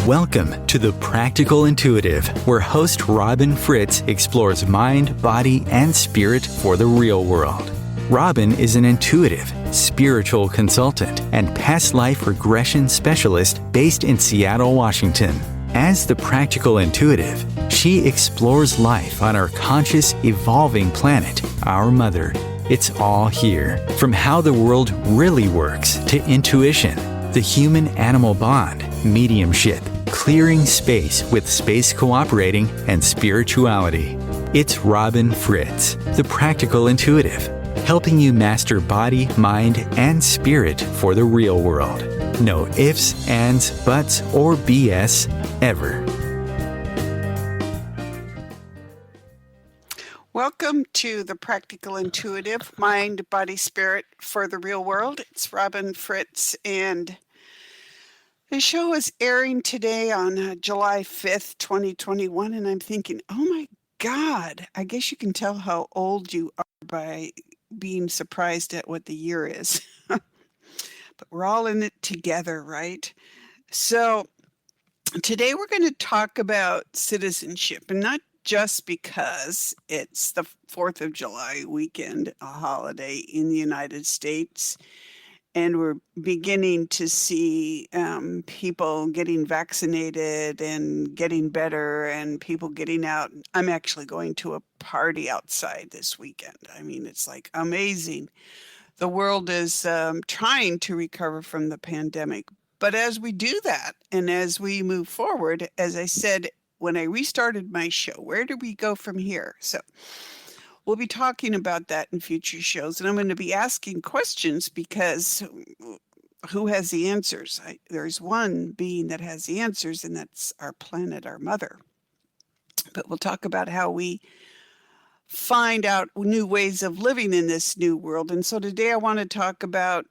Welcome to The Practical Intuitive, where host Robyn Fritz explores mind, body, and spirit for the real world. Robyn is an intuitive, spiritual consultant and past life regression specialist based in Seattle, Washington. As the Practical Intuitive, she explores life on our conscious, evolving planet, our mother. It's all here, from how the world really works to intuition, the human-animal bond, mediumship, clearing space with space cooperating, and spirituality. It's Robyn Fritz, the Practical Intuitive, helping you master body, mind, and spirit for the real world. No ifs, ands, buts, or BS ever. Welcome to the Practical Intuitive, Mind, Body, Spirit for the Real World. It's Robyn Fritz, and the show is airing today on July 5th, 2021, and I'm thinking, oh my God, I guess you can tell how old you are by being surprised at what the year is. But we're all in it together, right? So today we're going to talk about citizenship, and not just because it's the 4th of July weekend, a holiday in the United States, and we're beginning to see people getting vaccinated and getting better and people getting out. I'm actually going to a party outside this weekend. I mean, it's like amazing. The world is trying to recover from the pandemic. But as we do that and as we move forward, as I said, when I restarted my show, where do we go from here? So we'll be talking about that in future shows. And I'm going to be asking questions because who has the answers? There's one being that has the answers, and that's our planet, our mother. But we'll talk about how we find out new ways of living in this new world. And so today I want to talk about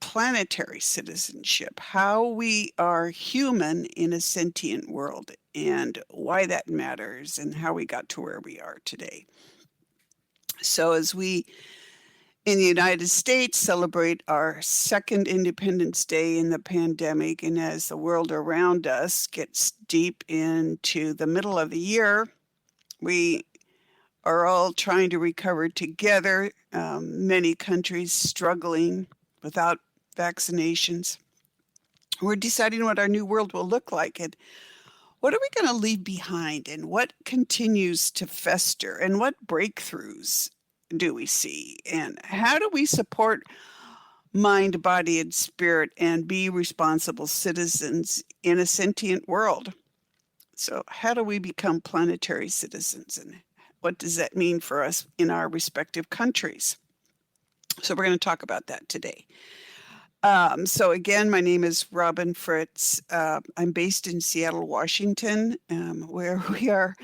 planetary citizenship, how we are human in a sentient world and why that matters and how we got to where we are today. So as we in the United States celebrate our second Independence Day in the pandemic, and as the world around us gets deep into the middle of the year, we are all trying to recover together. Many countries struggling without vaccinations. We're deciding what our new world will look like and what are we going to leave behind and what continues to fester and what breakthroughs do we see and how do we support mind, body, and spirit and be responsible citizens in a sentient world. So how do we become planetary citizens and what does that mean for us in our respective countries? So we're going to talk about that today. So again, my name is Robyn Fritz. I'm based in Seattle, Washington, where we are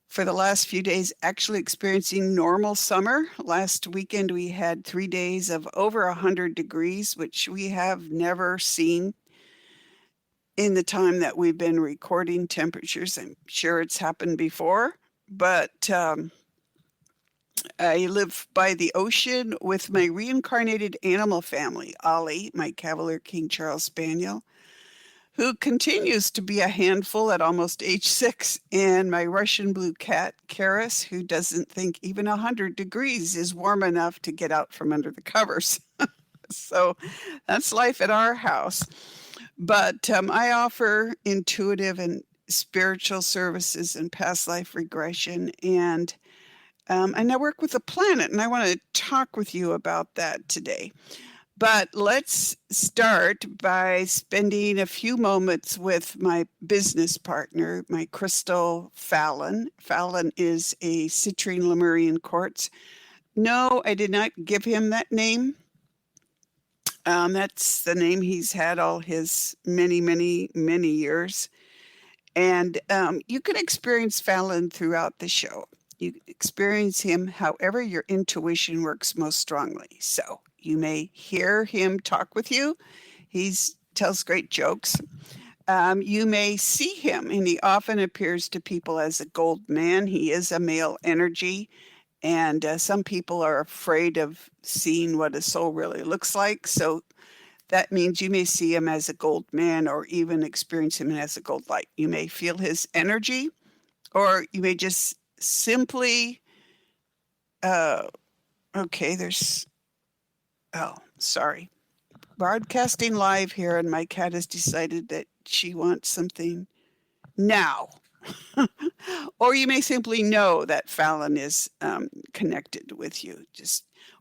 for the last few days actually experiencing normal summer. Last weekend, we had 3 days of over 100 degrees, which we have never seen in the time that we've been recording temperatures. I'm sure it's happened before, but I live by the ocean with my reincarnated animal family, Ollie, my Cavalier King Charles Spaniel, who continues to be a handful at almost age 6, and my Russian blue cat, Karis, who doesn't think even 100 degrees is warm enough to get out from under the covers. So that's life at our house. But I offer intuitive and spiritual services and past life regression, and I work with the planet, and I want to talk with you about that today. But let's start by spending a few moments with my business partner, my crystal Fallon. Fallon is a citrine Lemurian quartz. No, I did not give him that name. That's the name he's had all his many, many, many years. And you can experience Fallon throughout the show. You experience him however your intuition works most strongly. So you may hear him talk with you. He tells great jokes. You may see him, and he often appears to people as a gold man. He is a male energy, and some people are afraid of seeing what a soul really looks like. So That means you may see him as a gold man or even experience him as a gold light. You may feel his energy, or you may just simply, okay, sorry. Broadcasting live here, and my cat has decided that she wants something now. Or you may simply know that Fallon is connected with you,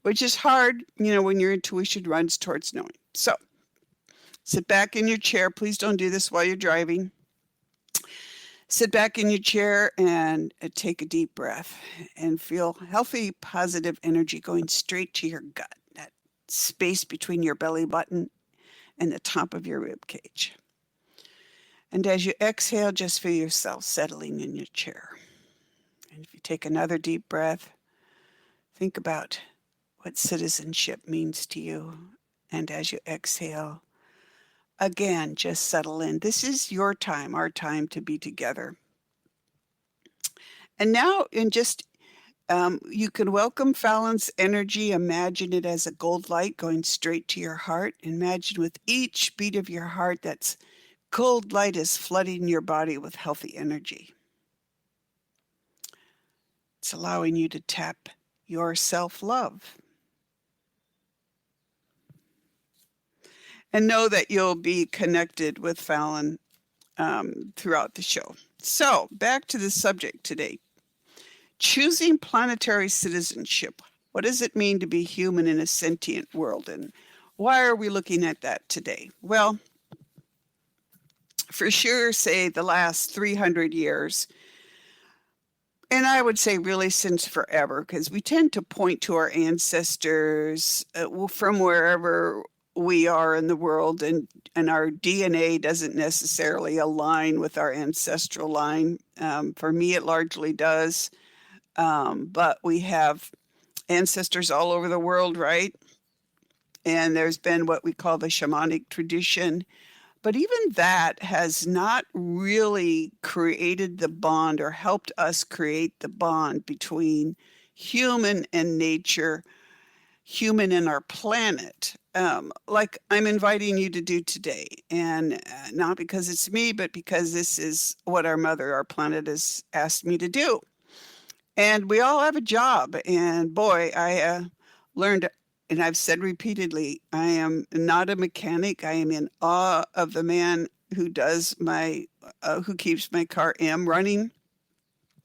which is hard, when your intuition runs towards knowing. So sit back in your chair. Please don't do this while you're driving. Sit back in your chair and take a deep breath and feel healthy, positive energy going straight to your gut, that space between your belly button and the top of your rib cage. And as you exhale, just feel yourself settling in your chair. And if you take another deep breath, think about what citizenship means to you. And as you exhale, again, just settle in. This is your time, our time to be together. And now, you can welcome Fallon's energy. Imagine it as a gold light going straight to your heart. Imagine with each beat of your heart, that gold light is flooding your body with healthy energy. It's allowing you to tap your self-love. And know that you'll be connected with Fallon throughout the show. So back to the subject today. Choosing planetary citizenship. What does it mean to be human in a sentient world? And why are we looking at that today? Well, for sure, say the last 300 years, and I would say really since forever, because we tend to point to our ancestors from wherever we are in the world, and our DNA doesn't necessarily align with our ancestral line. For me, it largely does. But we have ancestors all over the world, right? And there's been what we call the shamanic tradition. But even that has not really created the bond or helped us create the bond between human and nature, human and our planet, like I'm inviting you to do today. And not because it's me, but because this is what our mother, our planet, has asked me to do. And we all have a job. And boy, I learned, and I've said repeatedly, I am not a mechanic. I am in awe of the man who does who keeps my car running.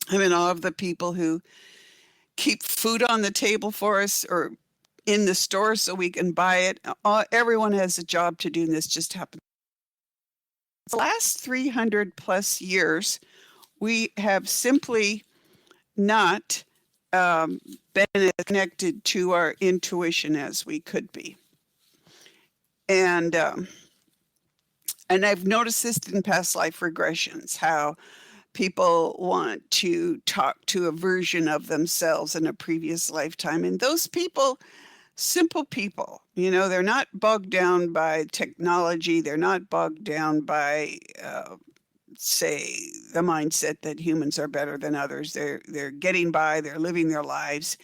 I'm in awe of the people who keep food on the table for us or in the store so we can buy it. Everyone has a job to do, and this just happened. The last 300 plus years, we have simply not been as connected to our intuition as we could be. And I've noticed this in past life regressions, how people want to talk to a version of themselves in a previous lifetime. And those people, simple people, they're not bogged down by technology. They're not bogged down by say the mindset that humans are better than others. They're getting by, they're living their lives,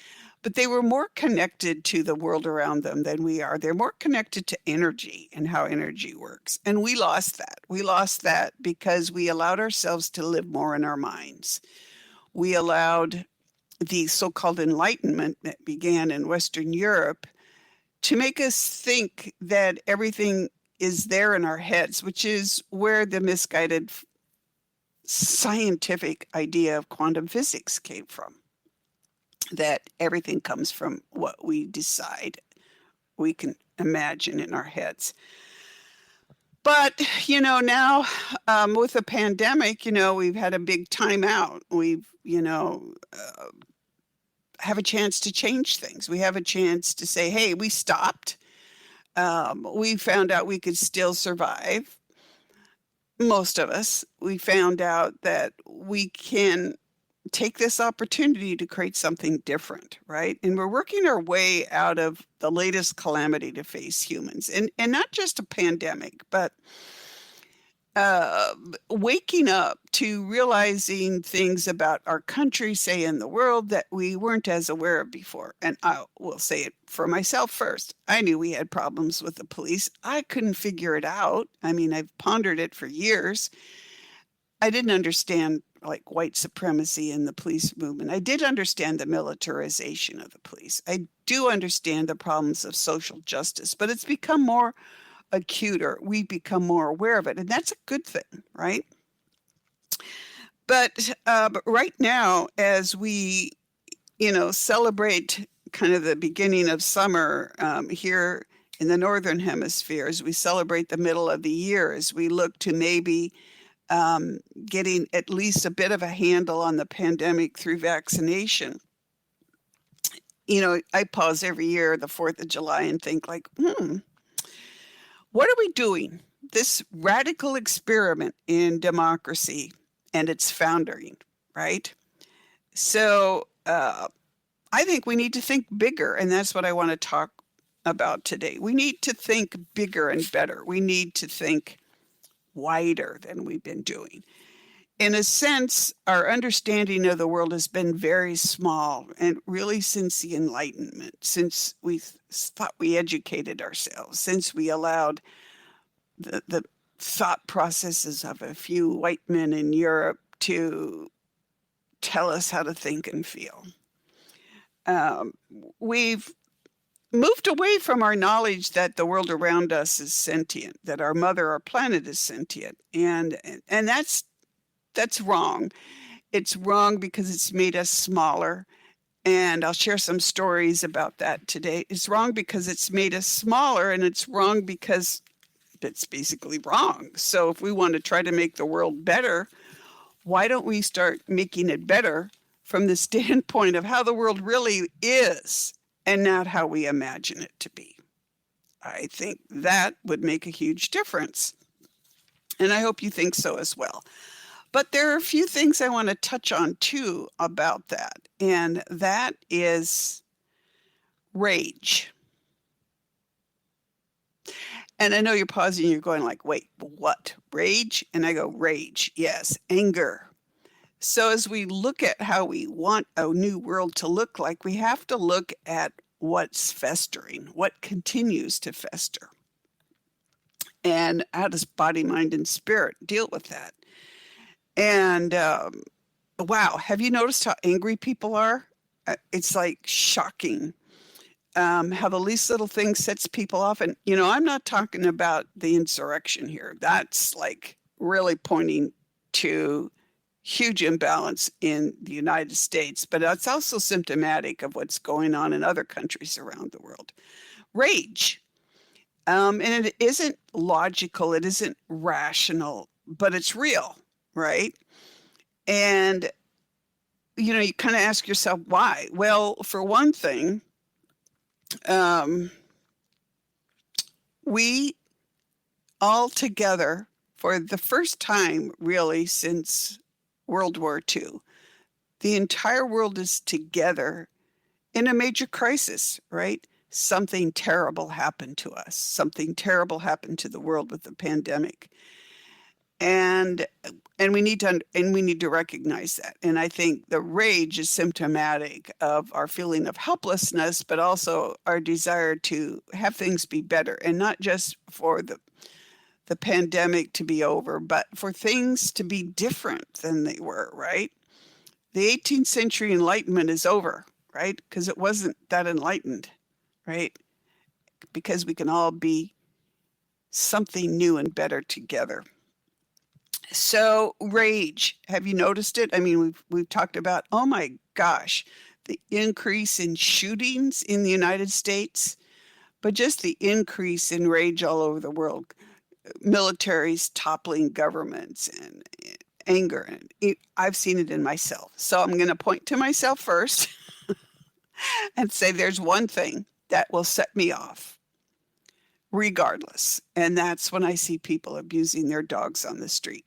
but they were more connected to the world around them than we are. They're more connected to energy and how energy works. And we lost that. We lost that because we allowed ourselves to live more in our minds. We allowed the so-called Enlightenment that began in Western Europe to make us think that everything is there in our heads, which is where the misguided scientific idea of quantum physics came from, that everything comes from what we decide we can imagine in our heads. But, now with the pandemic, we've had a big time out. We've, have a chance to change things. We have a chance to say, hey, we stopped. We found out we could still survive. Most of us, we found out that we can take this opportunity to create something different, right? And we're working our way out of the latest calamity to face humans. And not just a pandemic, but uh, waking up to realizing things about our country, say in the world, that we weren't as aware of before. And I will say it for myself first. I knew we had problems with the police. I couldn't figure it out. I mean, I've pondered it for years. I didn't understand like white supremacy in the police movement. I did understand the militarization of the police. I do understand the problems of social justice, but it's become more acute, or we become more aware of it. And that's a good thing, right? But right now, as we, celebrate kind of the beginning of summer here in the Northern Hemisphere, as we celebrate the middle of the year, as we look to maybe getting at least a bit of a handle on the pandemic through vaccination. I pause every year, the 4th of July, and think like, what are we doing? This radical experiment in democracy and its foundering, right? So I think we need to think bigger, and that's what I want to talk about today. We need to think bigger and better. We need to think wider than we've been doing. In a sense, our understanding of the world has been very small, and really since the Enlightenment, since we thought we educated ourselves, since we allowed the thought processes of a few white men in Europe to tell us how to think and feel. We've moved away from our knowledge that the world around us is sentient, that our mother, our planet is sentient. And that's wrong. It's wrong because it's made us smaller. And I'll share some stories about that today. It's wrong because it's made us smaller, and it's wrong because it's basically wrong. So if we want to try to make the world better, why don't we start making it better from the standpoint of how the world really is and not how we imagine it to be? I think that would make a huge difference. And I hope you think so as well. But there are a few things I want to touch on too about that. And that is rage. And I know you're pausing, you're going like, wait, what? Rage? And I go, rage, yes, anger. So as we look at how we want a new world to look like, we have to look at what's festering, what continues to fester. And how does body, mind, and spirit deal with that? And wow, have you noticed how angry people are? It's like shocking. How the least little thing sets people off. And, I'm not talking about the insurrection here. That's like really pointing to huge imbalance in the United States, but it's also symptomatic of what's going on in other countries around the world. Rage. And it isn't logical, it isn't rational, but it's real, right? And, you kind of ask yourself, why? Well, for one thing, we all together, for the first time really since World War II, the entire world is together in a major crisis, right? Something terrible happened to us. Something terrible happened to the world with the pandemic. And we need to recognize that. And I think the rage is symptomatic of our feeling of helplessness, but also our desire to have things be better, and not just for the pandemic to be over, but for things to be different than they were, right? The 18th century Enlightenment is over, right? Because it wasn't that enlightened, right? Because we can all be something new and better together. So rage, have you noticed it? I mean, we've talked about, oh my gosh, the increase in shootings in the United States, but just the increase in rage all over the world. Militaries toppling governments and anger. And I've seen it in myself. So I'm going to point to myself first and say there's one thing that will set me off regardless. And that's when I see people abusing their dogs on the street.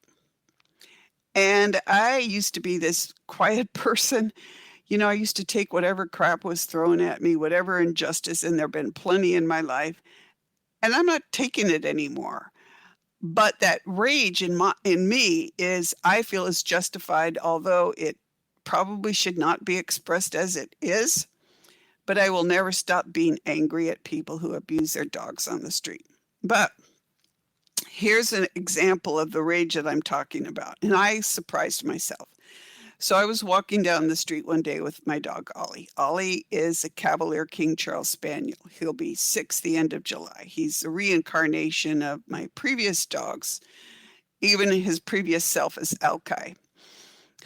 And I used to be this quiet person. I used to take whatever crap was thrown at me, whatever injustice, and there have been plenty in my life. And I'm not taking it anymore. But that rage in me I feel is justified, although it probably should not be expressed as it is. But I will never stop being angry at people who abuse their dogs on the street. But here's an example of the rage that I'm talking about. And I surprised myself. So I was walking down the street one day with my dog, Ollie. Ollie is a Cavalier King Charles Spaniel. He'll be 6 the end of July. He's a reincarnation of my previous dogs. Even his previous self is Alki,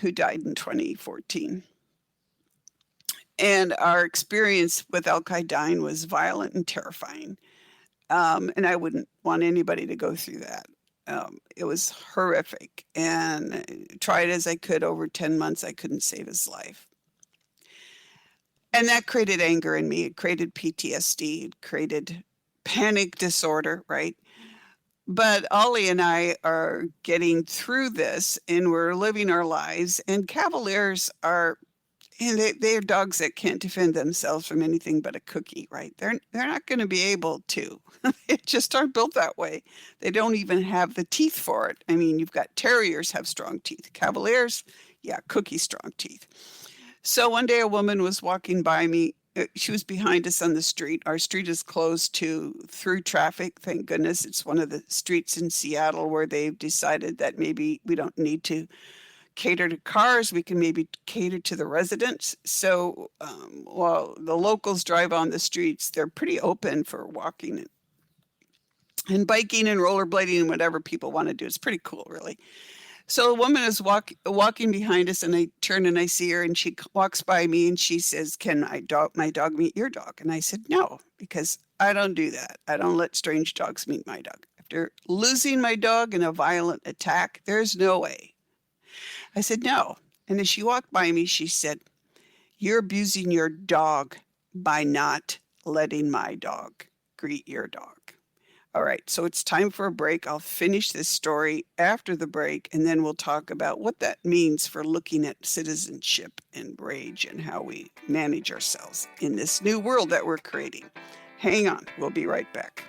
who died in 2014. And our experience with Alki dying was violent and terrifying. And I wouldn't want anybody to go through that. It was horrific, and tried as I could over 10 months, I couldn't save his life. And that created anger in me. It created PTSD. It created panic disorder, right? But Ollie and I are getting through this, and we're living our lives. And Cavaliers are, and they are dogs that can't defend themselves from anything but a cookie, right? They're not going to be able to. They just aren't built that way. They don't even have the teeth for it. I mean, you've got terriers have strong teeth. Cavaliers, yeah, cookie strong teeth. So one day a woman was walking by me. She was behind us on the street. Our street is closed through traffic. Thank goodness. It's one of the streets in Seattle where they've decided that maybe we don't need to cater to cars. We can maybe cater to the residents. So while the locals drive on the streets, they're pretty open for walking and biking and rollerblading and whatever people want to do. It's pretty cool, really. So a woman is walking behind us, and I turn and I see her, and she walks by me and she says, "Can my dog meet your dog?" And I said, "No, because I don't do that. I don't let strange dogs meet my dog. After losing my dog in a violent attack, there's no way." I said, "No." And as she walked by me, she said, "You're abusing your dog by not letting my dog greet your dog." All right, so it's time for a break. I'll finish this story after the break, and then we'll talk about what that means for looking at citizenship and rage and how we manage ourselves in this new world that we're creating. Hang on, we'll be right back.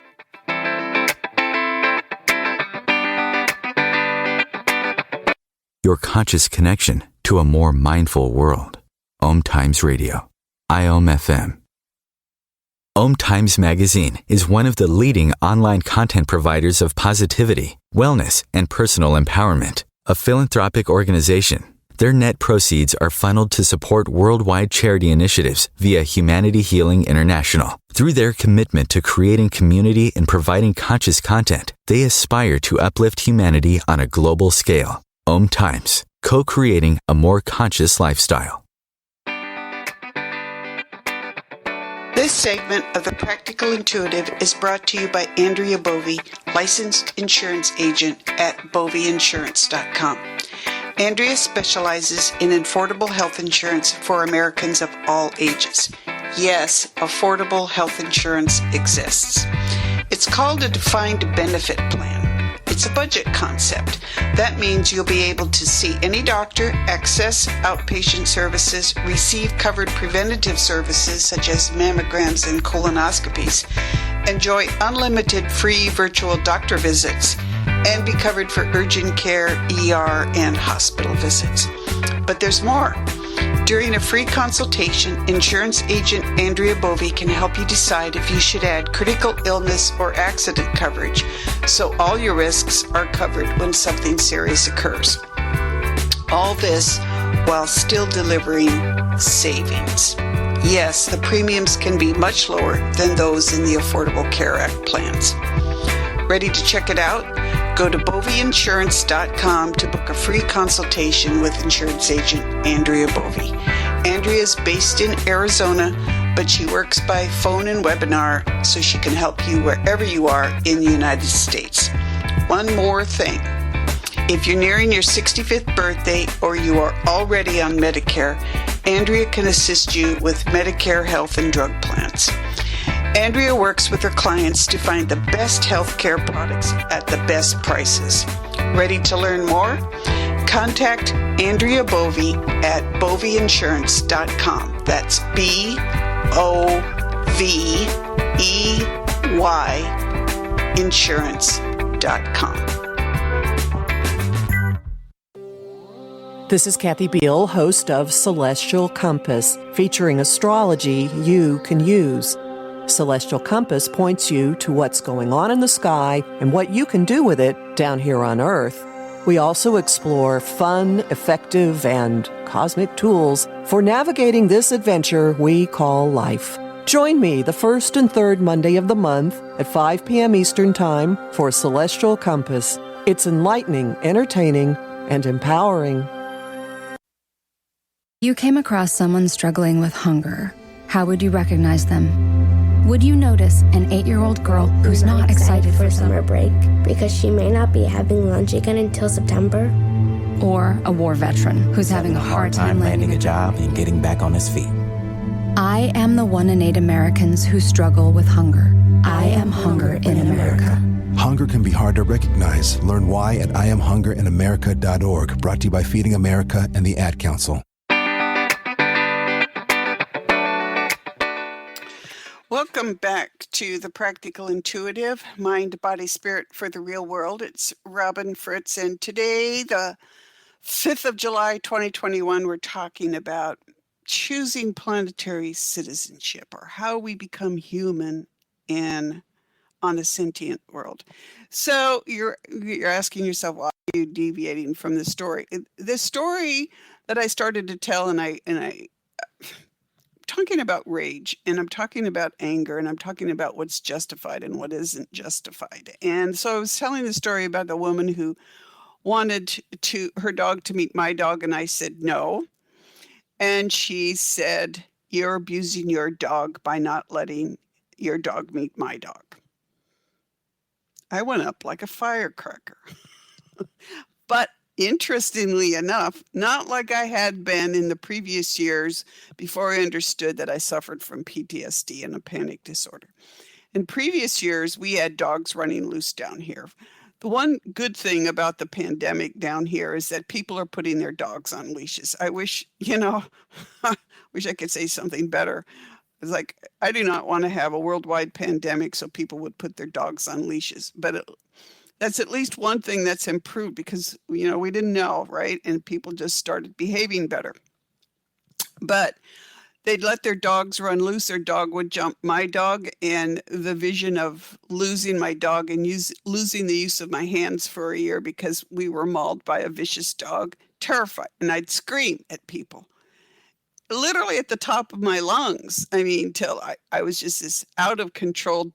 Your conscious connection to a more mindful world. OMTimes Radio. IOM-FM. OMTimes Magazine is one of the leading online content providers of positivity, wellness, and personal empowerment. A philanthropic organization, their net proceeds are funneled to support worldwide charity initiatives via Humanity Healing International. Through their commitment to creating community and providing conscious content, they aspire to uplift humanity on a global scale. OMTimes, co-creating a more conscious lifestyle. This segment of The Practical Intuitive is brought to you by Andrea Bovey, licensed insurance agent at boveyinsurance.com. Andrea specializes in affordable health insurance for Americans of all ages. Yes, affordable health insurance exists. It's called a defined benefit plan. It's a budget concept. That means you'll be able to see any doctor, access outpatient services, receive covered preventative services such as mammograms and colonoscopies, enjoy unlimited free virtual doctor visits, and be covered for urgent care, ER, and hospital visits. But there's more. During a free consultation, insurance agent Andrea Bovey can help you decide if you should add critical illness or accident coverage, so all your risks are covered when something serious occurs. All this while still delivering savings. Yes, the premiums can be much lower than those in the Affordable Care Act plans. Ready to check it out? Go to boveyinsurance.com to book a free consultation with insurance agent Andrea Bovey. Andrea is based in Arizona, but she works by phone and webinar so she can help you wherever you are in the United States. One more thing. If you're nearing your 65th birthday or you are already on Medicare, Andrea can assist you with Medicare health and drug plans. Andrea works with her clients to find the best healthcare products at the best prices. Ready to learn more? Contact Andrea Bovey at boveyinsurance.com. That's BOVEY insurance.com. This is Kathy Beal, host of Celestial Compass, featuring astrology you can use. Celestial Compass points you to what's going on in the sky and what you can do with it down here on Earth. We also explore fun, effective, and cosmic tools for navigating this adventure we call life. Join me the first and third Monday of the month at 5 p.m. Eastern Time for Celestial Compass. It's enlightening, entertaining, and empowering. You came across someone struggling with hunger. How would you recognize them? Would you notice an 8-year-old girl who's not excited for summer break because she may not be having lunch again until September? Or a war veteran who's having a hard time landing a job and getting back on his feet? I am the 1 in 8 Americans who struggle with hunger. I am hunger in America. Hunger can be hard to recognize. Learn why at IamHungerInAmerica.org. Brought to you by Feeding America and the Ad Council. Welcome back to the Practical Intuitive, Mind, Body, Spirit for the Real World. It's Robyn, Fritz, and today, the 5th of July, 2021, we're talking about choosing planetary citizenship, or how we become human and on a sentient world. So you're asking yourself, why are you deviating from the story? The story that I started to tell, and I talking about rage, and I'm talking about anger, and I'm talking about what's justified and what isn't justified. And so I was telling the story about the woman who wanted her dog to meet my dog, and I said no. And she said, "You're abusing your dog by not letting your dog meet my dog." I went up like a firecracker. But interestingly enough, not like I had been in the previous years before I understood that I suffered from PTSD and a panic disorder. In previous years, we had dogs running loose down here. The one good thing about the pandemic down here is that people are putting their dogs on leashes. I wish, wish I could say something better. It's like, I do not want to have a worldwide pandemic so people would put their dogs on leashes. But that's at least one thing that's improved because, we didn't know, right? And people just started behaving better. But they'd let their dogs run loose. Their dog would jump my dog. And the vision of losing my dog and losing the use of my hands for a year because we were mauled by a vicious dog, terrified. And I'd scream at people, literally at the top of my lungs. Till I was just this out of control,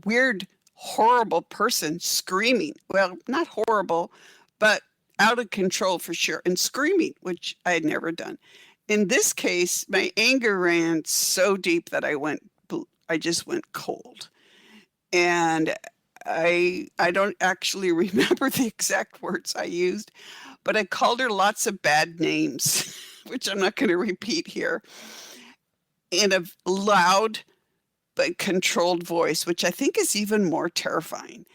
weird, horrible person screaming. Well, not horrible, but out of control for sure, and screaming, which I had never done. In this case, my anger ran so deep that I just went cold. And I don't actually remember the exact words I used, but I called her lots of bad names, which I'm not going to repeat here, in a loud but controlled voice, which I think is even more terrifying.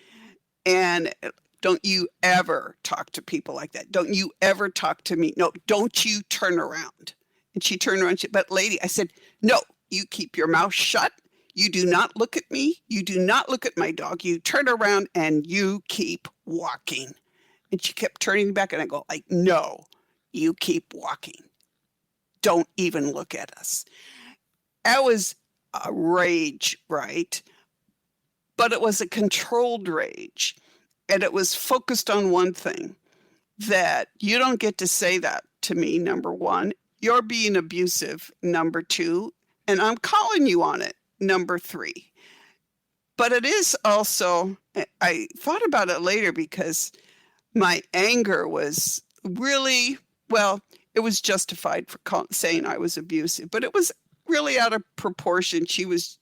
And don't you ever talk to people like that. Don't you ever talk to me. No, don't you turn around. And she turned around, but lady, I said, no, you keep your mouth shut. You do not look at me. You do not look at my dog. You turn around and you keep walking. And she kept turning back, and I go, no, you keep walking. Don't even look at us. That was a rage, right? But it was a controlled rage. And it was focused on one thing, that you don't get to say that to me, number one. You're being abusive, number two. And I'm calling you on it, number three. But it is also, I thought about it later because my anger was really, it was justified for saying I was abusive, but it was really out of proportion. She was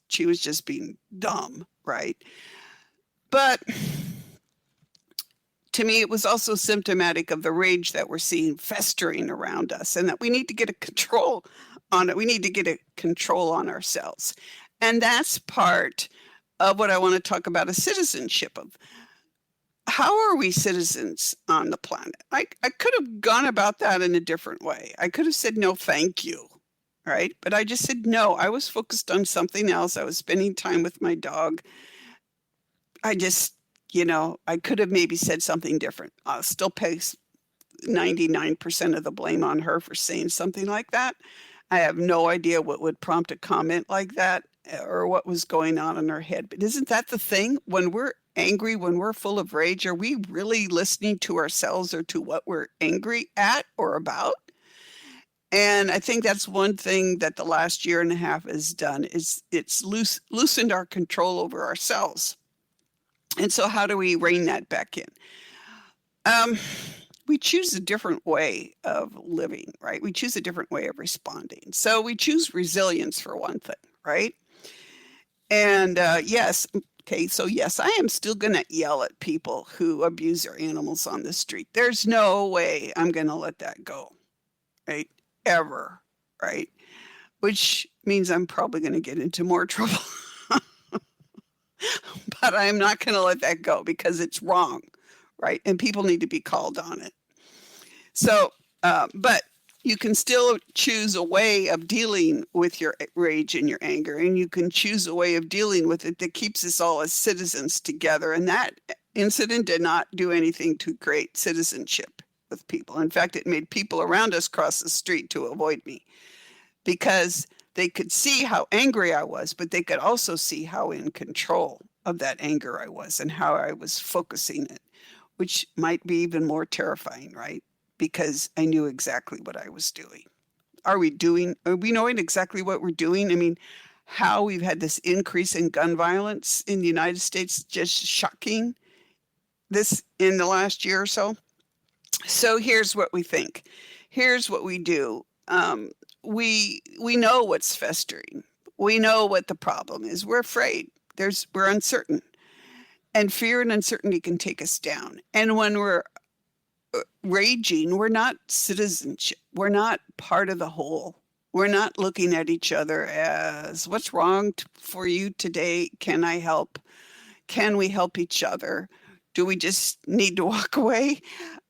just being dumb, right? But to me, it was also symptomatic of the rage that we're seeing festering around us, and that we need to get a control on it. We need to get a control on ourselves. And that's part of what I want to talk about, a citizenship of. How are we citizens on the planet? I could have gone about that in a different way. I could have said, no, thank you. Right? But I just said, no, I was focused on something else. I was spending time with my dog. I just, I could have maybe said something different. I'll still pay 99% of the blame on her for saying something like that. I have no idea what would prompt a comment like that or what was going on in her head. But isn't that the thing? When we're angry, when we're full of rage, are we really listening to ourselves or to what we're angry at or about? And I think that's one thing that the last year and a half has done is it's loosened our control over ourselves. And so how do we rein that back in? We choose a different way of living, right? We choose a different way of responding. So we choose resilience for one thing, right? And yes, I am still going to yell at people who abuse their animals on the street. There's no way I'm going to let that go, right? Ever, right? Which means I'm probably going to get into more trouble. But I'm not going to let that go because it's wrong, right? And people need to be called on it. So, but you can still choose a way of dealing with your rage and your anger, and you can choose a way of dealing with it that keeps us all as citizens together. And that incident did not do anything to create citizenship with people. In fact, it made people around us cross the street to avoid me because they could see how angry I was, but they could also see how in control of that anger I was and how I was focusing it, which might be even more terrifying, right? Because I knew exactly what I was doing. Are we knowing exactly what we're doing? I mean, how we've had this increase in gun violence in the United States, just shocking this in the last year or so. So here's what we think. Here's what we do. We know what's festering. We know what the problem is. We're afraid. We're uncertain. And fear and uncertainty can take us down. And when we're raging, we're not citizenship. We're not part of the whole. We're not looking at each other as what's wrong for you today? Can I help? Can we help each other? Do we just need to walk away?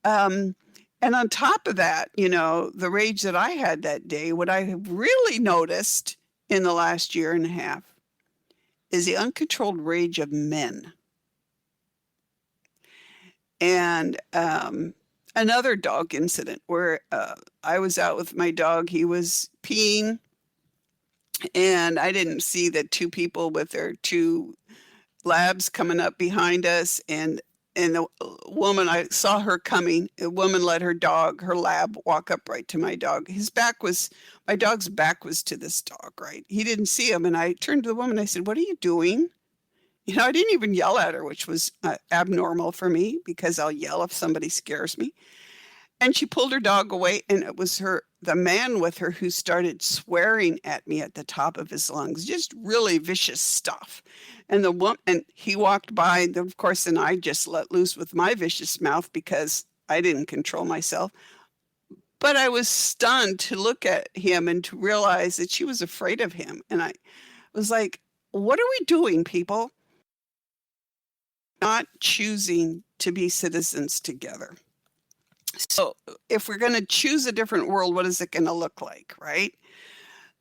And on top of that, the rage that I had that day, what I have really noticed in the last year and a half is the uncontrolled rage of men. And another dog incident where I was out with my dog. He was peeing, and I didn't see the two people with their two labs coming up behind us. And the woman, I saw her coming. The woman let her lab, walk up right to my dog. My dog's back was to this dog, right? He didn't see him. And I turned to the woman. I said, "What are you doing?" I didn't even yell at her, which was abnormal for me because I'll yell if somebody scares me. And she pulled her dog away, and it was the man with her who started swearing at me at the top of his lungs, just really vicious stuff. And he walked by, and of course, and I just let loose with my vicious mouth because I didn't control myself. But I was stunned to look at him and to realize that she was afraid of him. And I was like, what are we doing, people? Not choosing to be citizens together. So if we're going to choose a different world, what is it going to look like, right?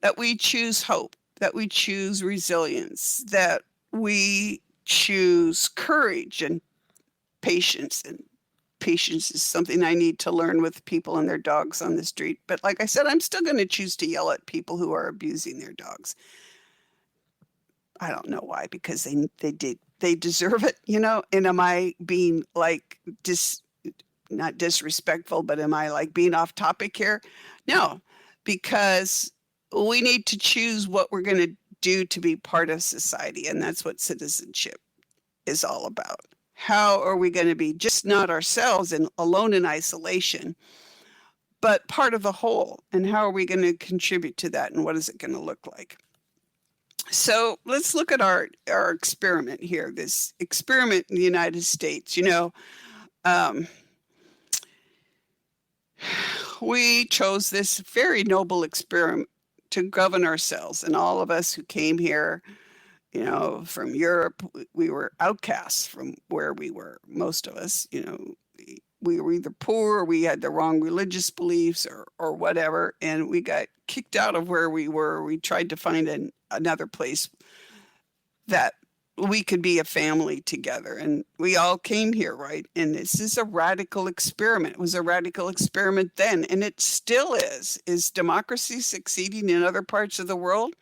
That we choose hope, that we choose resilience, that we choose courage and patience. And patience is something I need to learn with people and their dogs on the street. But like I said, I'm still going to choose to yell at people who are abusing their dogs. I don't know why, because they deserve it, and am I being like not disrespectful, but am I like being off topic here? No, because we need to choose what we're going to do to be part of society. And that's what citizenship is all about. How are we going to be just not ourselves and alone in isolation, but part of the whole? And how are we going to contribute to that? And what is it going to look like? So let's look at our experiment here, this experiment in the United States. We chose this very noble experiment to govern ourselves. And all of us who came here, from Europe, we were outcasts from where we were. Most of us, we were either poor or we had the wrong religious beliefs or whatever. And we got kicked out of where we were. We tried to find another place that we could be a family together. And we all came here, right? And this is a radical experiment. It was a radical experiment then, and it still is. Is democracy succeeding in other parts of the world?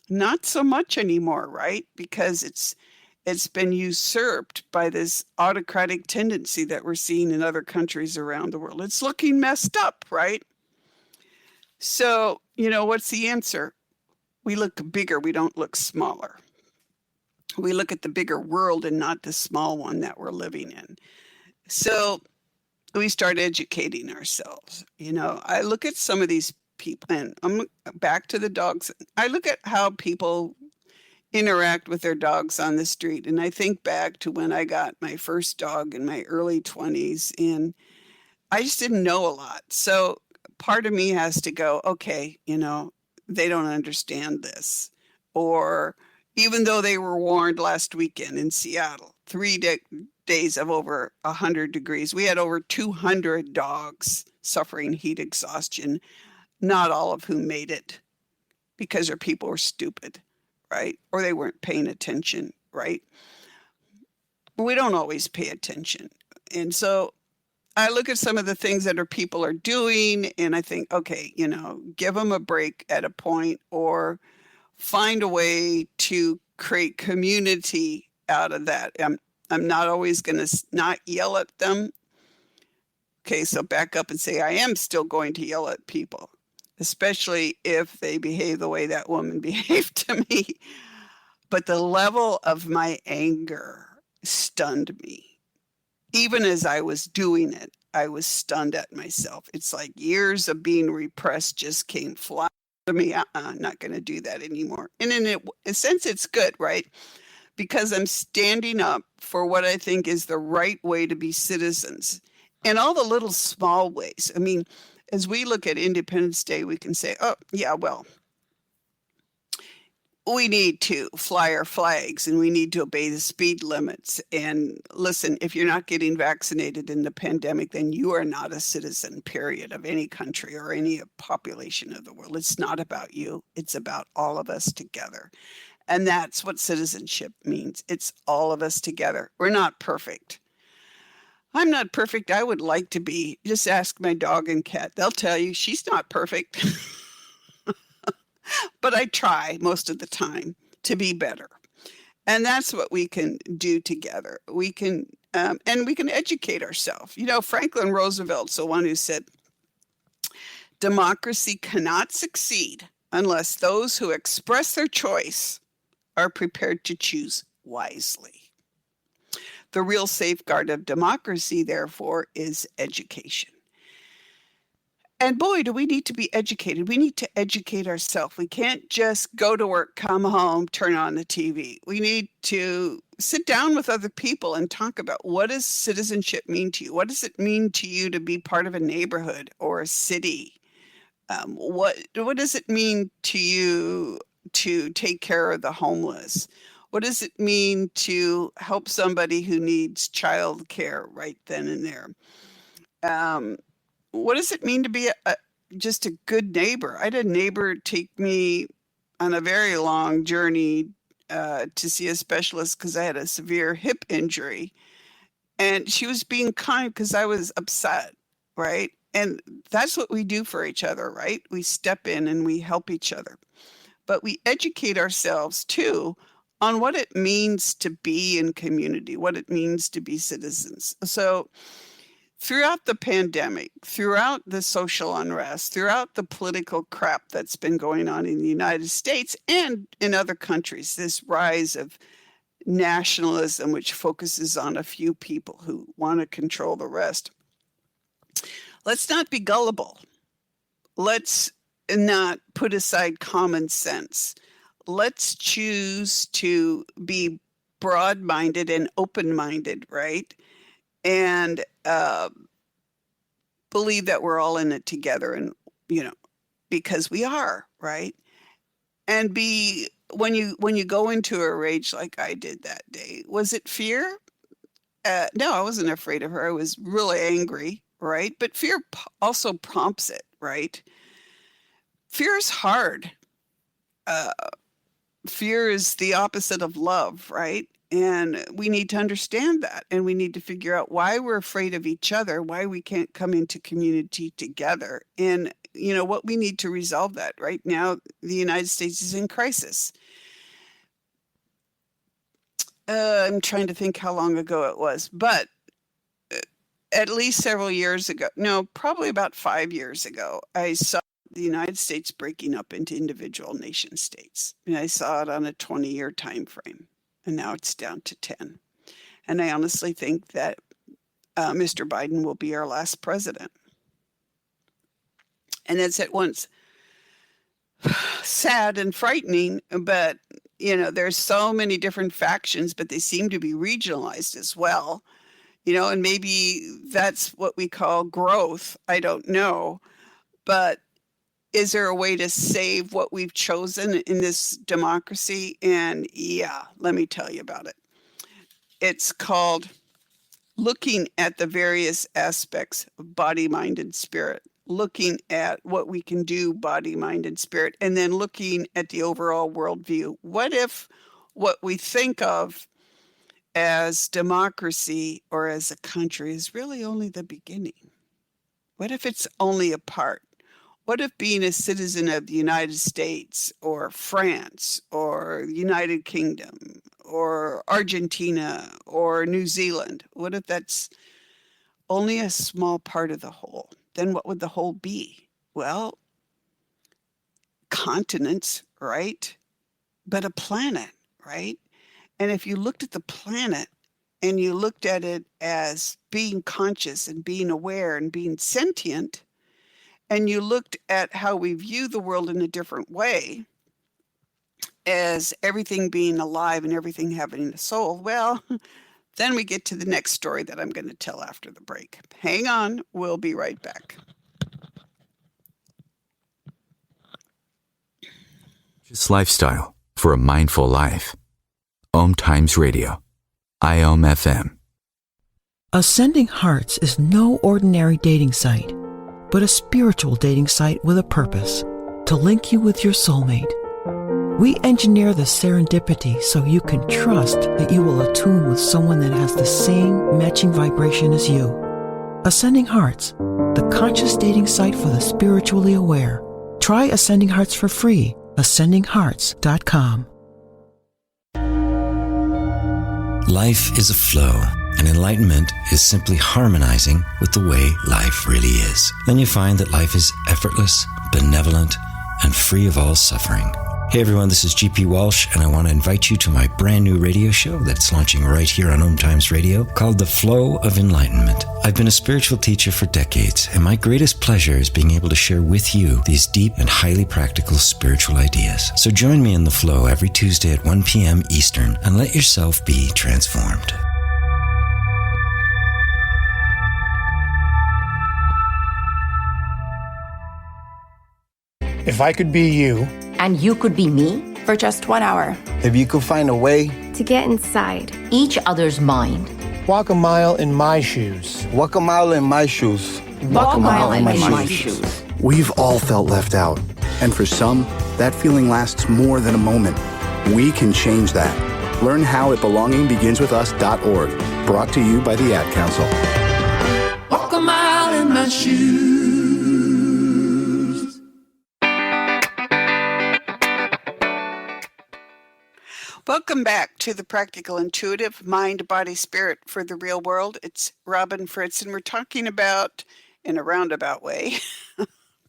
Not so much anymore, right? Because it's been usurped by this autocratic tendency that we're seeing in other countries around the world. It's looking messed up, right? So, what's the answer? We look bigger, we don't look smaller. We look at the bigger world and not the small one that we're living in. So we start educating ourselves. I look at some of these people, and I'm back to the dogs. I look at how people interact with their dogs on the street. And I think back to when I got my first dog in my early 20s, and I just didn't know a lot. So part of me has to go, okay, they don't understand this. Or even though they were warned last weekend in Seattle, 3 days of over 100 degrees, we had over 200 dogs suffering heat exhaustion, not all of whom made it because their people were stupid, right? Or they weren't paying attention, right? We don't always pay attention. And so I look at some of the things that people are doing, and I think, okay, give them a break at a point, or find a way to create community out of that. I'm not always going to not yell at them. Okay, so back up and say, I am still going to yell at people, especially if they behave the way that woman behaved to me. But the level of my anger stunned me. Even as I was doing it, I was stunned at myself. It's like years of being repressed just came flat to me. I'm not going to do that anymore. And in a sense, it's good, right? Because I'm standing up for what I think is the right way to be citizens. And all the little small ways. I mean, as we look at Independence Day, we can say, oh, yeah, well, we need to fly our flags and we need to obey the speed limits. And listen, if you're not getting vaccinated in the pandemic, then you are not a citizen, period, of any country or any population of the world. It's not about you. It's about all of us together. And that's what citizenship means. It's all of us together. We're not perfect. I'm not perfect. I would like to be. Just ask my dog and cat. They'll tell you she's not perfect. But I try most of the time to be better. And that's what we can do together. We can, and we can educate ourselves. Franklin Roosevelt's the one who said, democracy cannot succeed unless those who express their choice are prepared to choose wisely. The real safeguard of democracy, therefore, is education. And boy, do we need to be educated. We need to educate ourselves. We can't just go to work, come home, turn on the TV. We need to sit down with other people and talk about, what does citizenship mean to you? What does it mean to you to be part of a neighborhood or a city? What does it mean to you to take care of the homeless? What does it mean to help somebody who needs child care right then and there? What does it mean to be just a good neighbor? I had a neighbor take me on a very long journey to see a specialist because I had a severe hip injury. And she was being kind because I was upset, right? And that's what we do for each other, right? We step in and we help each other. But we educate ourselves too on what it means to be in community, what it means to be citizens. So throughout the pandemic, throughout the social unrest, throughout the political crap that's been going on in the United States and in other countries, this rise of nationalism, which focuses on a few people who want to control the rest. Let's not be gullible. Let's not put aside common sense. Let's choose to be broad-minded and open-minded, right? And believe that we're all in it together, and because we are, right? And when you go into a rage like I did that day, was it fear? No, I wasn't afraid of her. I was really angry, right? But fear also prompts it, right? Fear is hard. fear is the opposite of love, right? And we need to understand that. And we need to figure out why we're afraid of each other, why we can't come into community together. And, what we need to resolve that. Right now, the United States is in crisis. I'm trying to think how long ago it was, but at least several years ago, no, probably about 5 years ago, I saw the United States breaking up into individual nation states. And I saw it on a 20-year time frame, and now it's down to 10. And I honestly think that Mr. Biden will be our last president. And it's at once sad and frightening, but, there's so many different factions, but they seem to be regionalized as well. And maybe that's what we call growth. I don't know. But is there a way to save what we've chosen in this democracy? And yeah, let me tell you about it. It's called looking at the various aspects of body, mind, and spirit, looking at what we can do, body, mind, and spirit, and then looking at the overall worldview. What if what we think of as democracy or as a country is really only the beginning? What if it's only a part? What if being a citizen of the United States or France or the United Kingdom or Argentina or New Zealand, what if that's only a small part of the whole? Then what would the whole be? Well, continents, right? But a planet, right? And if you looked at the planet and you looked at it as being conscious and being aware and being sentient, and you looked at how we view the world in a different way, as everything being alive and everything having a soul, well, then we get to the next story that I'm going to tell after the break. Hang on, we'll be right back. Just lifestyle for a mindful life. OMTimes Radio. IOM FM. Ascending Hearts is no ordinary dating site, but a spiritual dating site with a purpose, to link you with your soulmate. We engineer the serendipity so you can trust that you will attune with someone that has the same matching vibration as you. Ascending Hearts, the conscious dating site for the spiritually aware. Try Ascending Hearts for free. ascendinghearts.com. Life is a flow, and enlightenment is simply harmonizing with the way life really is. Then you find that life is effortless, benevolent, and free of all suffering. Hey everyone, this is GP Walsh, and I want to invite you to my brand new radio show that's launching right here on OMTimes Radio called The Flow of Enlightenment. I've been a spiritual teacher for decades, and my greatest pleasure is being able to share with you these deep and highly practical spiritual ideas. So join me in The Flow every Tuesday at 1 p.m. Eastern, and let yourself be transformed. If I could be you, and you could be me for just 1 hour. If you could find a way to get inside each other's mind. Walk a mile in my shoes. Walk a mile in my shoes. Walk a mile in my shoes. We've all felt left out. And for some, that feeling lasts more than a moment. We can change that. Learn how at belongingbeginswithus.org. Brought to you by the Ad Council. Walk a mile in my shoes. Welcome back to the Practical Intuitive Mind, Body, Spirit for the Real World. It's Robyn, Fritz, and we're talking about, in a roundabout way,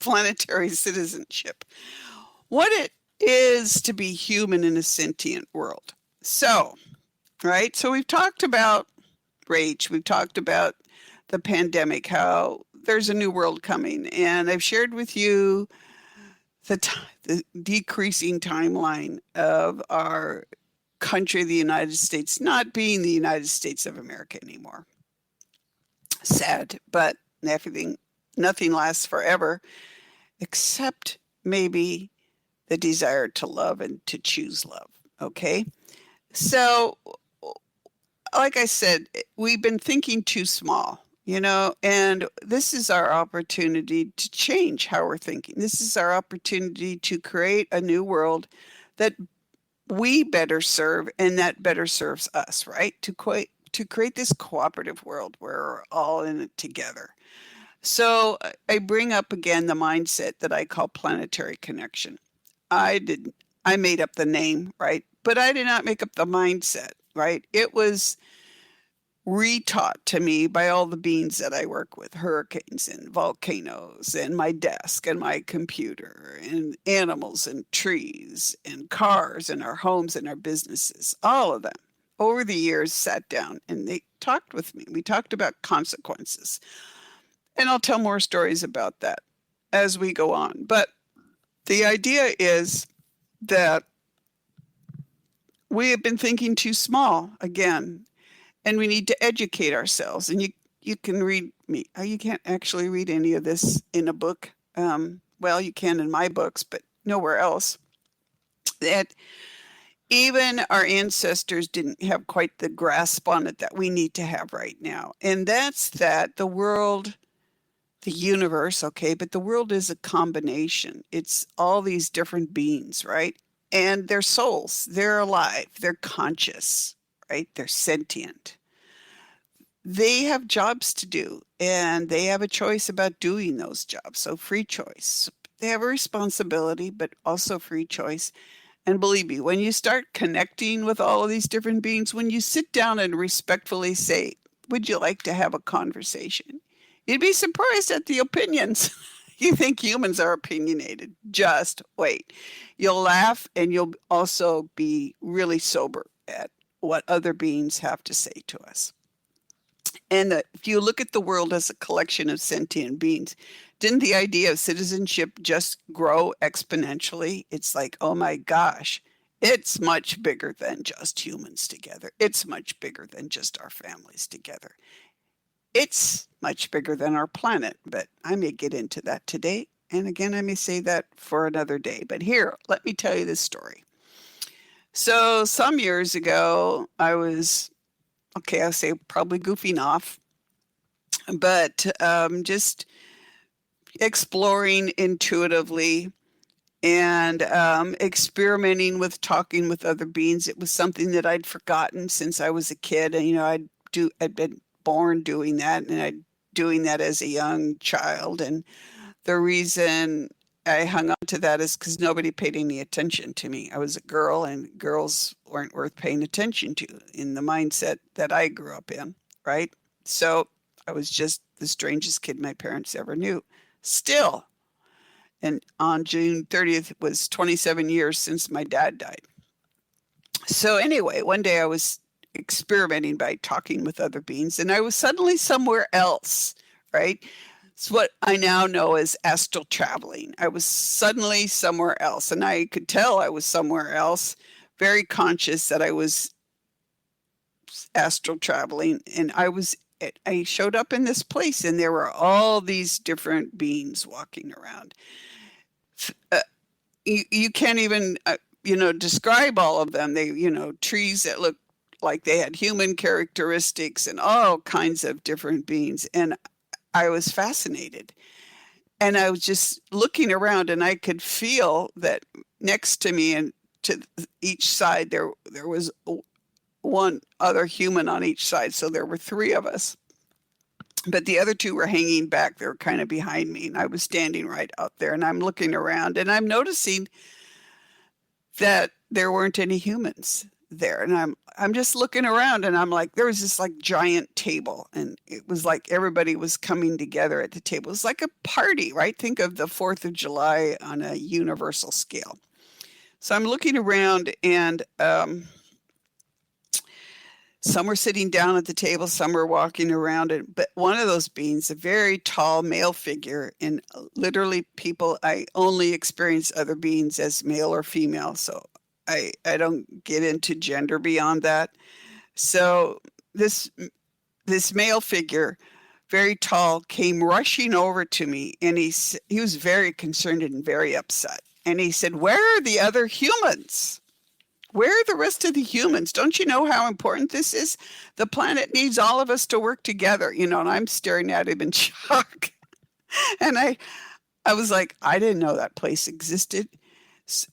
planetary citizenship. What it is to be human in a sentient world. So we've talked about rage. We've talked about the pandemic, how there's a new world coming. And I've shared with you the decreasing timeline of our country, the United States, not being the United States of America anymore. Sad, but nothing lasts forever, except maybe the desire to love and to choose love. Okay? So, like I said, we've been thinking too small, and this is our opportunity to change how we're thinking. This is our opportunity to create a new world that we better serve, and that better serves us, right? To create this cooperative world where we're all in it together. So I bring up again the mindset that I call planetary connection. I made up the name, right? But I did not make up the mindset, right? It was retaught to me by all the beings that I work with, hurricanes and volcanoes and my desk and my computer and animals and trees and cars and our homes and our businesses, all of them over the years sat down and they talked with me. We talked about consequences. And I'll tell more stories about that as we go on. But the idea is that we have been thinking too small again, and we need to educate ourselves. And you can read me. You can't actually read any of this in a book. Well, you can in my books, but nowhere else. That even our ancestors didn't have quite the grasp on it that we need to have right now. And that's that the world, the universe, okay, but the world is a combination. It's all these different beings, right? And they're souls. They're alive. They're conscious, right? They're sentient. They have jobs to do, and they have a choice about doing those jobs. So free choice. They have a responsibility, but also free choice. And believe me, when you start connecting with all of these different beings, when you sit down and respectfully say, would you like to have a conversation? You'd be surprised at the opinions. You think humans are opinionated. Just wait. You'll laugh, and you'll also be really sober at what other beings have to say to us. And if you look at the world as a collection of sentient beings, didn't the idea of citizenship just grow exponentially? It's like, oh my gosh, it's much bigger than just humans together. It's much bigger than just our families together. It's much bigger than our planet, but I may get into that today. And again, I may say that for another day. But here, let me tell you this story. So some years ago, I was, I'll say probably goofing off, but just exploring intuitively and experimenting with talking with other beings. It was something that I'd forgotten since I was a kid. And, I'd been born doing that, and I'd doing that as a young child. And the reason I hung on to that is because nobody paid any attention to me. I was a girl, and girls weren't worth paying attention to in the mindset that I grew up in, right? So I was just the strangest kid my parents ever knew. Still, and on June 30th, it was 27 years since my dad died. So anyway, one day I was experimenting by talking with other beings, and I was suddenly somewhere else, right? It's what I now know as astral traveling. I was suddenly somewhere else, and I could tell I was somewhere else, very conscious that I was astral traveling, and I showed up in this place, and there were all these different beings walking around. You can't even, describe all of them. They, trees that look like they had human characteristics and all kinds of different beings. And I was fascinated. And I was just looking around, and I could feel that next to me and to each side, there was one other human on each side. So there were three of us. But the other two were hanging back. They were kind of behind me. And I was standing right out there. And I'm looking around, and I'm noticing that there weren't any humans there. And I'm just looking around, and I'm like, there was this like giant table, and it was like everybody was coming together at the table. It was like a party, right? Think of the 4th of July on a universal scale. So I'm looking around, and some were sitting down at the table, some were walking around, but one of those beings, a very tall male figure, and literally I only experience other beings as male or female, so I don't get into gender beyond that. So this male figure, very tall, came rushing over to me, and he was very concerned and very upset. And he said, "Where are the other humans? Where are the rest of the humans? Don't you know how important this is? The planet needs all of us to work together." And I'm staring at him in shock. And I was like, I didn't know that place existed.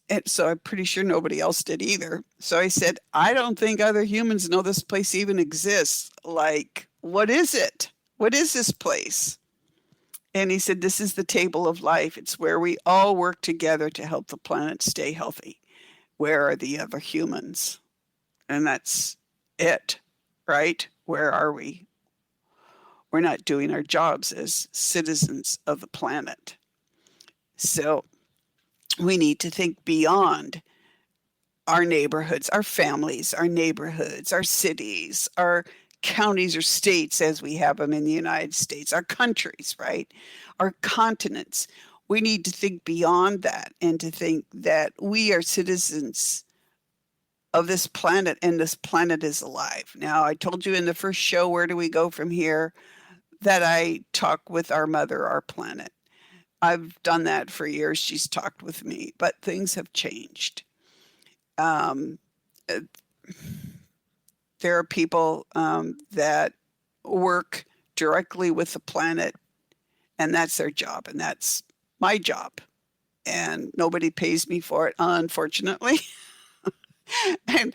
And so I'm pretty sure nobody else did either. So I said, I don't think other humans know this place even exists. Like, what is it? What is this place? And he said, this is the table of life. It's where we all work together to help the planet stay healthy. Where are the other humans? And that's it, right? Where are we? We're not doing our jobs as citizens of the planet. So we need to think beyond our neighborhoods, our families, our neighborhoods, our cities, our counties or states as we have them in the United States, our countries, right? Our continents. We need to think beyond that and to think that we are citizens of this planet and this planet is alive. Now, I told you in the first show, Where Do We Go From Here, that I talk with our mother, our planet. I've done that for years. She's talked with me, but things have changed. There are people that work directly with the planet, and that's their job, and that's my job. And nobody pays me for it, unfortunately. And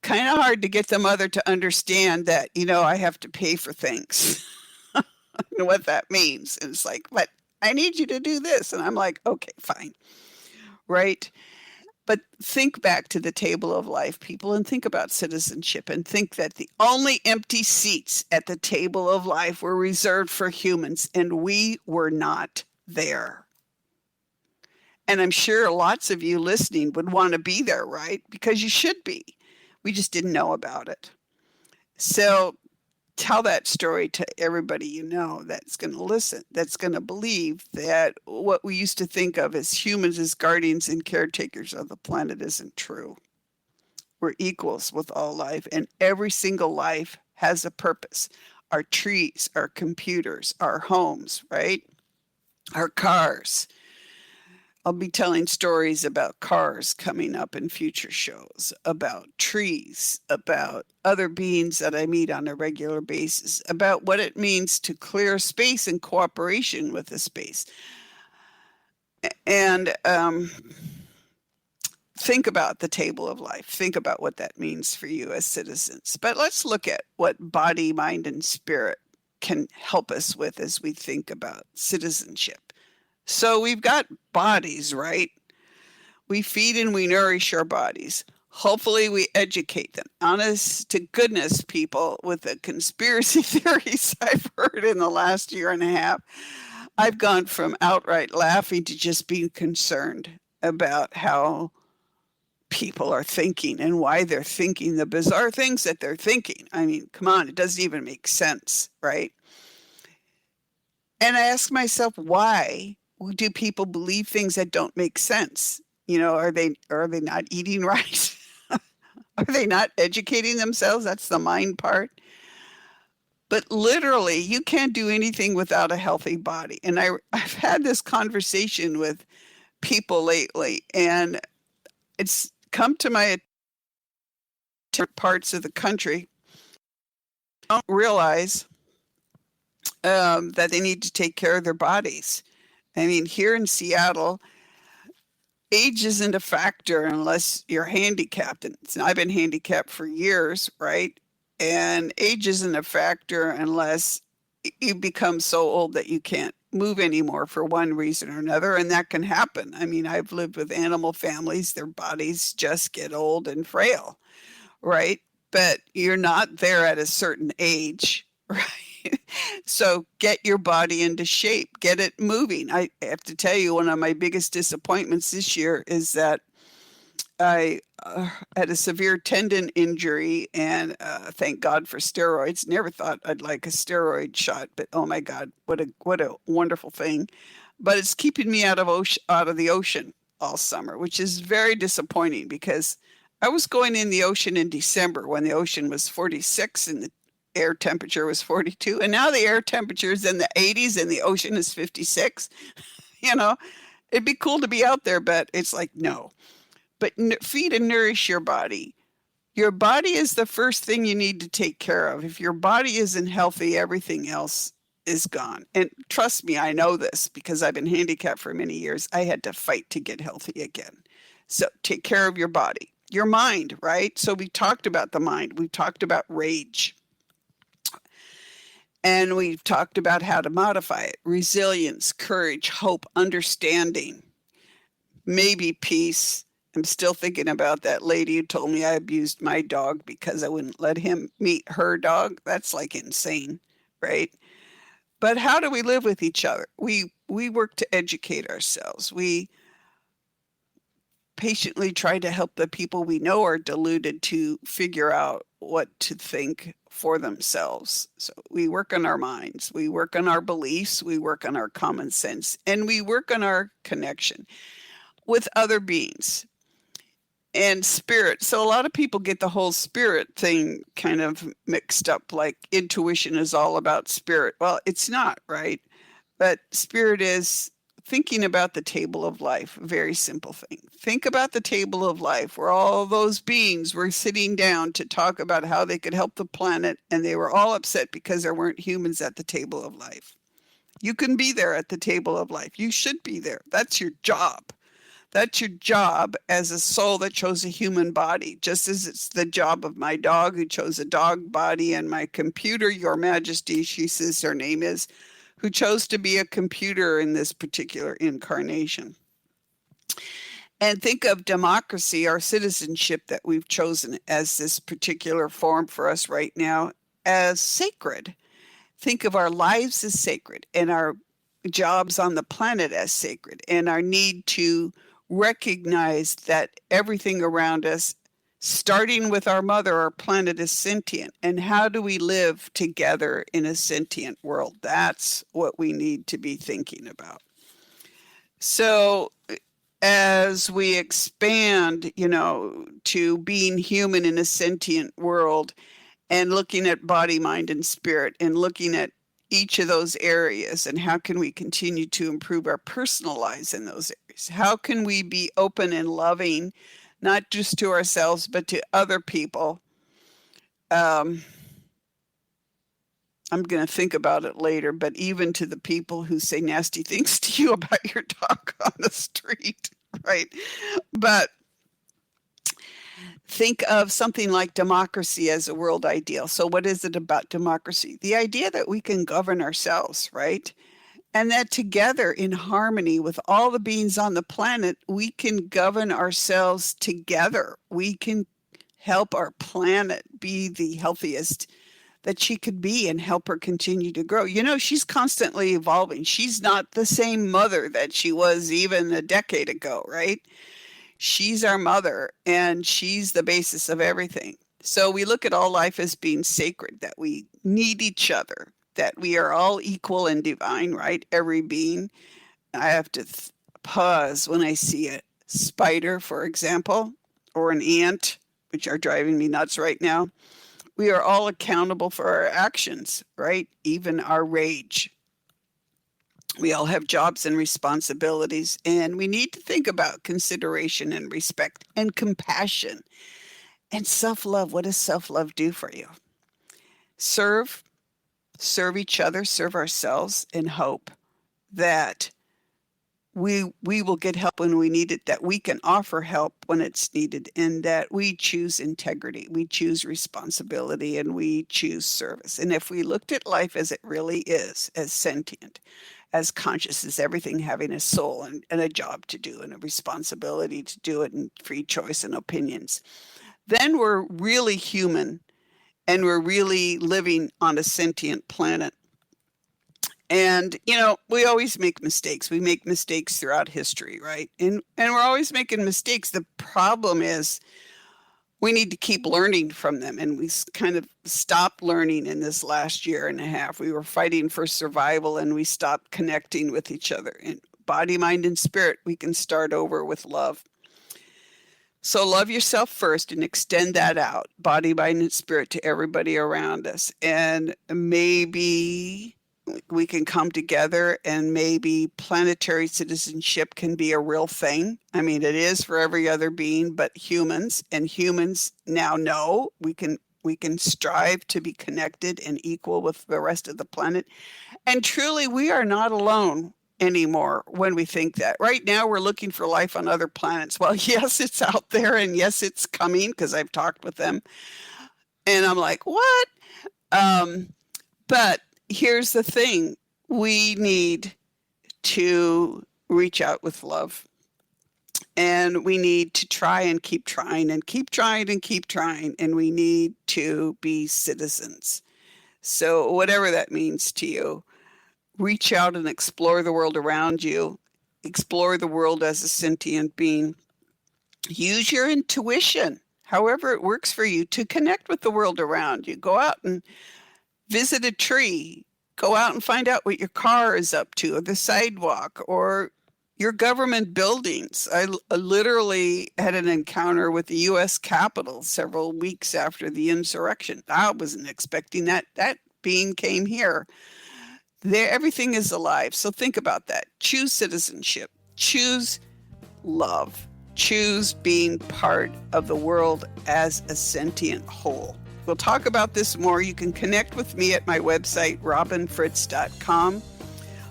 kind of hard to get the mother to understand that, I have to pay for things. I know what that means. And it's like, but I need you to do this. And I'm like, okay, fine. Right? But think back to the table of life, people, and think about citizenship and think that the only empty seats at the table of life were reserved for humans, and we were not there. And I'm sure lots of you listening would want to be there, right? Because you should be. We just didn't know about it. So tell that story to everybody you know that's going to listen, that's going to believe that what we used to think of as humans as guardians and caretakers of the planet isn't true. We're equals with all life, and every single life has a purpose. Our trees, our computers, our homes, right? Our cars. I'll be telling stories about cars coming up in future shows, about trees, about other beings that I meet on a regular basis, about what it means to clear space in cooperation with the space. And think about the table of life. Think about what that means for you as citizens. But let's look at what body, mind, and spirit can help us with as we think about citizenship. So we've got bodies, right? We feed and we nourish our bodies. Hopefully we educate them. Honest to goodness, people, with the conspiracy theories I've heard in the last year and a half, I've gone from outright laughing to just being concerned about how people are thinking and why they're thinking the bizarre things that they're thinking. I mean, come on, it doesn't even make sense, right? And I ask myself, why do people believe things that don't make sense? Are they not eating right? Are they not educating themselves? That's the mind part. But literally, you can't do anything without a healthy body. And I've had this conversation with people lately, and it's come to my parts of the country don't realize that they need to take care of their bodies. I mean, here in Seattle, age isn't a factor unless you're handicapped. And I've been handicapped for years, right? And age isn't a factor unless you become so old that you can't move anymore for one reason or another. And that can happen. I mean, I've lived with animal families. Their bodies just get old and frail, right? But you're not there at a certain age, right? So get your body into shape, get it moving. I have to tell you, one of my biggest disappointments this year is that I had a severe tendon injury, and thank God for steroids. Never thought I'd like a steroid shot, but oh my God, what a wonderful thing. But it's keeping me out of the ocean all summer, which is very disappointing because I was going in the ocean in December when the ocean was 46 and the air temperature was 42, and now the air temperature is in the 80s and the ocean is 56. It'd be cool to be out there, but it's like, no. But feed and nourish your body. Your body is the first thing you need to take care of. If your body isn't healthy, everything else is gone. And trust me, I know this because I've been handicapped for many years. I had to fight to get healthy again. So take care of your body, your mind, right? So we talked about the mind. We talked about rage. And we've talked about how to modify it. Resilience, courage, hope, understanding, maybe peace. I'm still thinking about that lady who told me I abused my dog because I wouldn't let him meet her dog. That's like insane, right? But how do we live with each other? We work to educate ourselves. We patiently try to help the people we know are deluded to figure out what to think for themselves. So we work on our minds, we work on our beliefs, we work on our common sense, and we work on our connection with other beings and spirit. So a lot of people get the whole spirit thing kind of mixed up, like intuition is all about spirit. Well, it's not, right? But spirit is thinking about the table of life, a very simple thing. Think about the table of life where all those beings were sitting down to talk about how they could help the planet, and they were all upset because there weren't humans at the table of life. You can be there at the table of life. You should be there. That's your job. That's your job as a soul that chose a human body, just as it's the job of my dog who chose a dog body, and my computer, Your Majesty, she says her name is, who chose to be a computer in this particular incarnation. And think of democracy, our citizenship that we've chosen as this particular form for us right now, as sacred. Think of our lives as sacred, and our jobs on the planet as sacred, and our need to recognize that everything around us, starting with our mother, our planet, is sentient. And how do we live together in a sentient world? That's what we need to be thinking about. So as we expand, to being human in a sentient world, and looking at body, mind, and spirit, and looking at each of those areas, and how can we continue to improve our personal lives in those areas? How can we be open and loving, not just to ourselves, but to other people? I'm going to think about it later, but even to the people who say nasty things to you about your dog on the street, right? But think of something like democracy as a world ideal. So what is it about democracy? The idea that we can govern ourselves, right? And that together, in harmony with all the beings on the planet, we can govern ourselves together. We can help our planet be the healthiest that she could be and help her continue to grow. She's constantly evolving. She's not the same mother that she was even a decade ago, right? She's our mother, and she's the basis of everything. So we look at all life as being sacred, that we need each other, that we are all equal and divine, right? Every being. I have to pause when I see a spider, for example, or an ant, which are driving me nuts right now. We are all accountable for our actions, right? Even our rage. We all have jobs and responsibilities, and we need to think about consideration and respect and compassion and self-love. What does self-love do for you? Serve each other, serve ourselves, and hope that we will get help when we need it, that we can offer help when it's needed, and that we choose integrity, we choose responsibility, and we choose service. And if we looked at life as it really is, as sentient, as conscious as everything, having a soul and a job to do and a responsibility to do it, and free choice and opinions, then we're really human, and we're really living on a sentient planet. And, we always make mistakes. We make mistakes throughout history, right? And we're always making mistakes. The problem is we need to keep learning from them. And we kind of stopped learning in this last year and a half. We were fighting for survival, and we stopped connecting with each other. In body, mind, and spirit, we can start over with love. So love yourself first and extend that out, body, mind, and spirit, to everybody around us. And maybe we can come together, and maybe planetary citizenship can be a real thing. I mean, it is for every other being but humans, and humans now know we can strive to be connected and equal with the rest of the planet. And truly, we are not alone. anymore when we think that. Right now, we're looking for life on other planets. Well, yes, it's out there, and yes, it's coming, because I've talked with them. And I'm like, what? But here's the thing. We need to reach out with love. And we need to try and keep trying and keep trying and keep trying. And we need to be citizens. So whatever that means to you, reach out and explore the world around you. Explore the world as a sentient being. Use your intuition, however it works for you, to connect with the world around you. Go out and visit a tree. Go out and find out what your car is up to, or the sidewalk, or your government buildings. I literally had an encounter with the U.S. Capitol several weeks after the insurrection. I wasn't expecting that. That being came here. There, everything is alive. So think about that. Choose citizenship. Choose love. Choose being part of the world as a sentient whole. We'll talk about this more. You can connect with me at my website, robynfritz.com.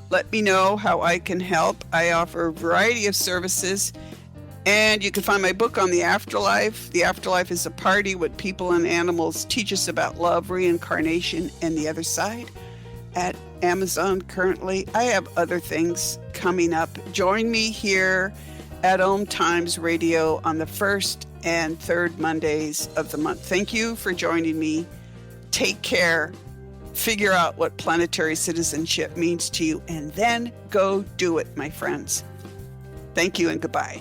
Let me know how I can help. I offer a variety of services, and you can find my book on the afterlife. The afterlife is a party. What people and animals teach us about love, reincarnation, and the other side, at Amazon currently. I have other things coming up. Join me here at OMTimes Radio on the first and third Mondays of the month. Thank you for joining me. Take care. Figure out what planetary citizenship means to you, and then go do it, my friends. Thank you and goodbye.